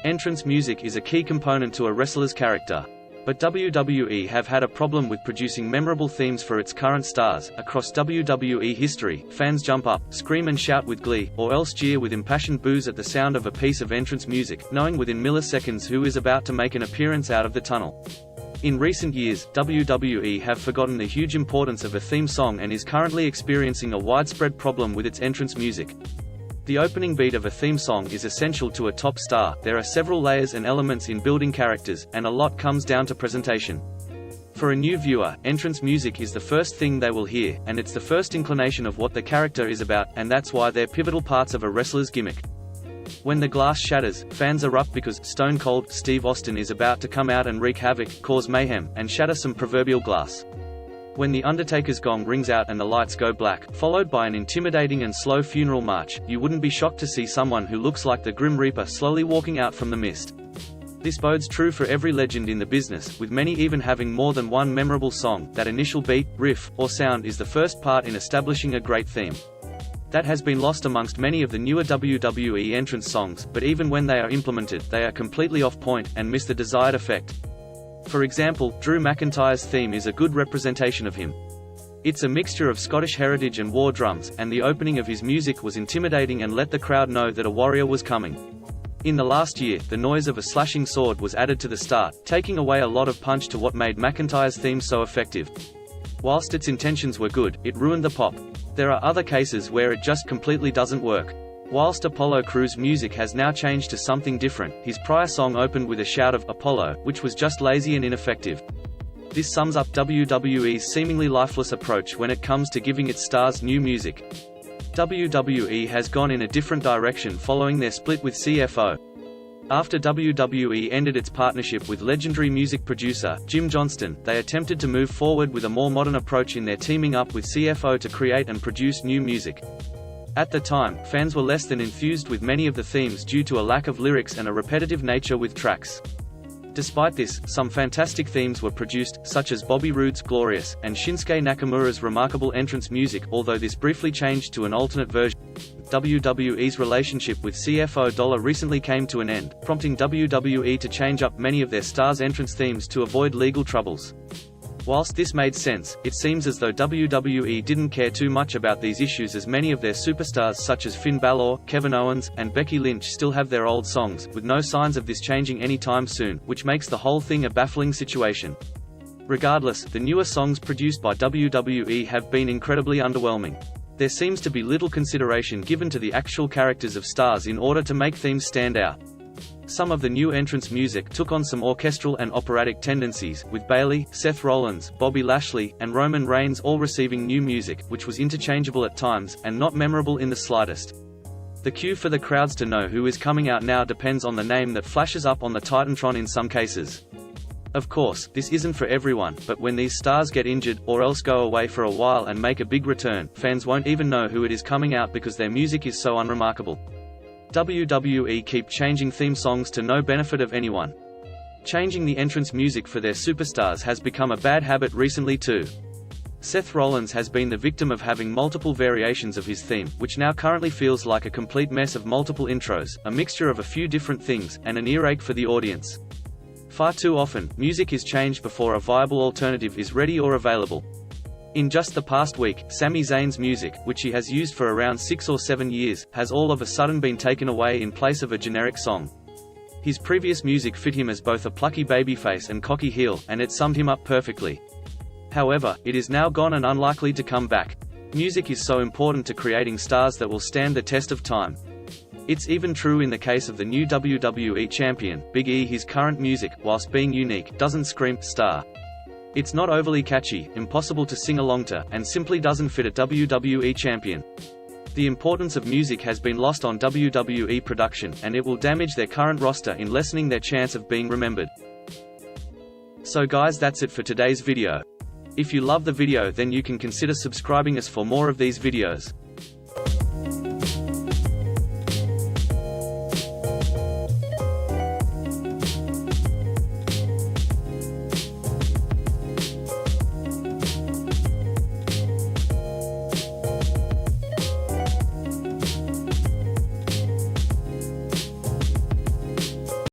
Entrance music is a key component to a wrestler's character. But WWE have had a problem with producing memorable themes for its current stars. Across WWE history, fans jump up, scream and shout with glee, or else jeer with impassioned boos at the sound of a piece of entrance music, knowing within milliseconds who is about to make an appearance out of the tunnel. In recent years, WWE have forgotten the huge importance of a theme song and is currently experiencing a widespread problem with its entrance music. The opening beat of a theme song is essential to a top star. There are several layers and elements in building characters, and a lot comes down to presentation. For a new viewer, entrance music is the first thing they will hear, and it's the first inclination of what the character is about, and that's why they're pivotal parts of a wrestler's gimmick. When the glass shatters, fans erupt because Stone Cold Steve Austin is about to come out and wreak havoc, cause mayhem, and shatter some proverbial glass. When The Undertaker's gong rings out and the lights go black, followed by an intimidating and slow funeral march, you wouldn't be shocked to see someone who looks like the Grim Reaper slowly walking out from the mist. This bodes true for every legend in the business, with many even having more than one memorable song. That initial beat, riff, or sound is the first part in establishing a great theme. That has been lost amongst many of the newer WWE entrance songs, but even when they are implemented, they are completely off point, and miss the desired effect. For example, Drew McIntyre's theme is a good representation of him. It's a mixture of Scottish heritage and war drums, and the opening of his music was intimidating and let the crowd know that a warrior was coming. In the last year, the noise of a slashing sword was added to the start, taking away a lot of punch to what made McIntyre's theme so effective. Whilst its intentions were good, it ruined the pop. There are other cases where it just completely doesn't work. Whilst Apollo Crews' music has now changed to something different, his prior song opened with a shout of "Apollo," which was just lazy and ineffective. This sums up WWE's seemingly lifeless approach when it comes to giving its stars new music. WWE has gone in a different direction following their split with CFO. After WWE ended its partnership with legendary music producer Jim Johnston, they attempted to move forward with a more modern approach in their teaming up with CFO to create and produce new music. At the time, fans were less than enthused with many of the themes due to a lack of lyrics and a repetitive nature with tracks. Despite this, some fantastic themes were produced, such as Bobby Roode's Glorious, and Shinsuke Nakamura's remarkable entrance music, although this briefly changed to an alternate version. WWE's relationship with CFO Dollar recently came to an end, prompting WWE to change up many of their stars' entrance themes to avoid legal troubles. Whilst this made sense, it seems as though WWE didn't care too much about these issues, as many of their superstars such as Finn Balor, Kevin Owens, and Becky Lynch still have their old songs, with no signs of this changing anytime soon, which makes the whole thing a baffling situation. Regardless, the newer songs produced by WWE have been incredibly underwhelming. There seems to be little consideration given to the actual characters of stars in order to make themes stand out. Some of the new entrance music took on some orchestral and operatic tendencies, with Bayley, Seth Rollins, Bobby Lashley, and Roman Reigns all receiving new music, which was interchangeable at times, and not memorable in the slightest. The cue for the crowds to know who is coming out now depends on the name that flashes up on the Titantron in some cases. Of course, this isn't for everyone, but when these stars get injured, or else go away for a while and make a big return, fans won't even know who it is coming out because their music is so unremarkable. WWE keep changing theme songs to no benefit of anyone. Changing the entrance music for their superstars has become a bad habit recently too. Seth Rollins has been the victim of having multiple variations of his theme, which now currently feels like a complete mess of multiple intros, a mixture of a few different things, and an earache for the audience. Far too often, music is changed before a viable alternative is ready or available. In just the past week, Sami Zayn's music, which he has used for around 6 or 7 years, has all of a sudden been taken away in place of a generic song. His previous music fit him as both a plucky babyface and cocky heel, and it summed him up perfectly. However, it is now gone and unlikely to come back. Music is so important to creating stars that will stand the test of time. It's even true in the case of the new WWE champion, Big E. His current music, whilst being unique, doesn't scream "star." It's not overly catchy, impossible to sing along to, and simply doesn't fit a WWE champion. The importance of music has been lost on WWE production, and it will damage their current roster in lessening their chance of being remembered. So guys, that's it for today's video. If you love the video, then you can consider subscribing us for more of these videos.